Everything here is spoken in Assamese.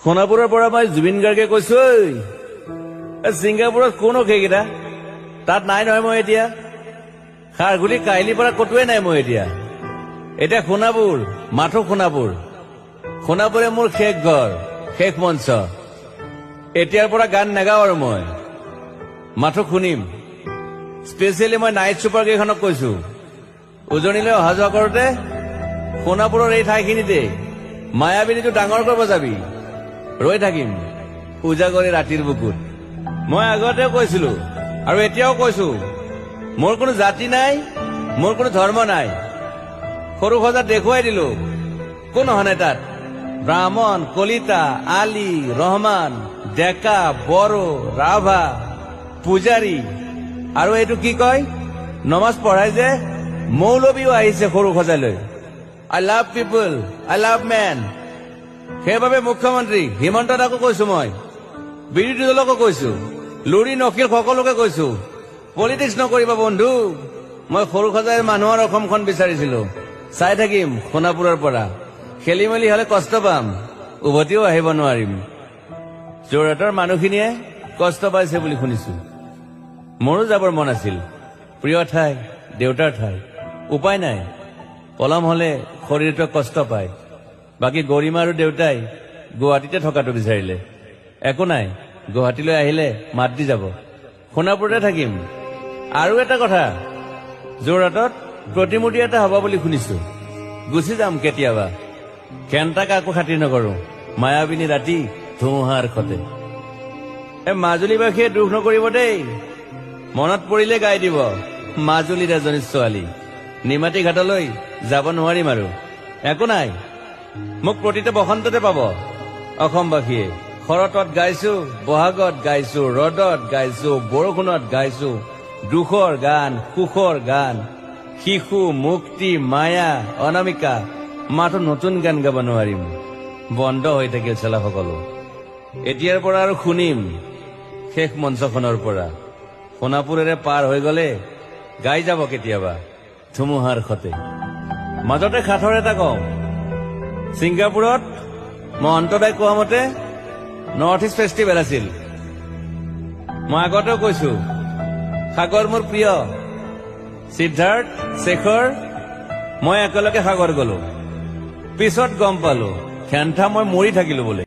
সোণাপুৰৰ পৰা মই জুবিন গাৰ্গে কৈছো, ছিংগাপুৰত কোন সেইকেইটা তাত নাই নহয়। মই এতিয়া খাৰঘুলি কাহিলীৰ পৰা কতোৱে নাই। মই এতিয়া সোণাপুৰ, মাথো সোণাপুৰ। সোণাপুৰে মোৰ শেষ ঘৰ, শেষ মঞ্চ। এতিয়াৰ পৰা গান নাগাওঁ আৰু মই মাথো শুনিম। স্পেচিয়েলি মই নাইট ছুপাৰ কেইখনক কৈছো, উজনিলৈ অহা যোৱা কৰোতে সোণাপুৰৰ এই ঠাইখিনিতে মায়াবিনীটো ডাঙৰকৈ বজাবি। ৰৈ থাকিম উজাগৰি ৰাতিৰ বুকুত। মই আগতেও কৈছিলো আৰু এতিয়াও কৈছো, মোৰ কোনো জাতি নাই, মোৰ কোনো ধৰ্ম নাই। সৰু সজাত দেখুৱাই দিলো কোন হনে তাত ব্ৰাহ্মণ, কলিতা, আলী, ৰহমান, ডেকা, বড়ো, ৰাভা, পূজাৰী আৰু এইটো কি কয় নমাজ পঢ়াই যে মৌলবীও আহিছে সৰু সজালৈ। I love people, I love man. সেইবাবে মুখ্যমন্ত্ৰী হিমন্ত দাকো কৈছো, মই বিৰোধী দলকো কৈছো, লুৰি নকিল সকলোকে কৈছো, পলিটিক্স নকৰিবা বন্ধু। মই সৰু সজাই মানুহৰ অসমখন বিচাৰিছিলো। চাই থাকিম সোণাপুৰৰ পৰা। খেলি মেলি হলে কষ্ট পাম, উভতিও আহিব নোৱাৰিম। যোৰহাটৰ মানুহখিনিয়ে কষ্ট পাইছে বুলি শুনিছো। মোৰো যাবৰ মন আছিল। প্ৰিয় ঠাই, দেউতাৰ ঠাই। উপায় নাই, পলম হলে শৰীৰটোৱে কষ্ট পায়। বাকী গৰিমা আৰু দেউতাই গুৱাহাটীতে থকাটো বিচাৰিলে। একো নাই, গুৱাহাটীলৈ আহিলে মাত দি যাব। সোণাপুৰতে থাকিম। আৰু এটা কথা, যোৰহাটত প্ৰতিমূৰ্তি এটা হব বুলি শুনিছো। গুচি যাম কেতিয়াবা। ঘেণ্টা কাকো খাতিৰ নকৰো। মায়াবিনী ৰাতি ধুমুহাৰ সতে। মাজুলীবাসীয়ে দুখ নকৰিব দেই। মনত পৰিলে গাই দিব মাজুলীৰ এজনী ছোৱালী। নিমাতী ঘাটলৈ যাব নোৱাৰিম আৰু। একো নাই, মোক প্ৰতিটো বসন্ততে পাব অসমবাসীয়ে। শৰতত গাইছো, বহাগত গাইছো, ৰদত গাইছো, বৰষুণত গাইছো। দুখৰ গান, সুখৰ গান, শিশু, মুক্তি, মায়া, অনামিকা। মাথো নতুন গান গাব নোৱাৰিম। বন্ধ হৈ থাকিল চেলা সকলো। এতিয়াৰ পৰা আৰু শুনিম শেষ মঞ্চখনৰ পৰা। সোণাপুৰেৰে পাৰ হৈ গলে গাই যাব কেতিয়াবা ধুমুহাৰ সতে। মাজতে সাঁথৰ এটা কওঁ, ছিংগাপুৰত মই অন্তদাই কোৱা মতে নৰ্থ ইষ্ট ফেষ্টিভেল আছিল। মই আগতেও কৈছো, সাগৰ মোৰ প্ৰিয়। সিদ্ধাৰ্থ, শেখৰ, মই একেলগে সাগৰ গলো। পিছত গম পালো ঘেণ্টা মই মৰি থাকিলো বোলে।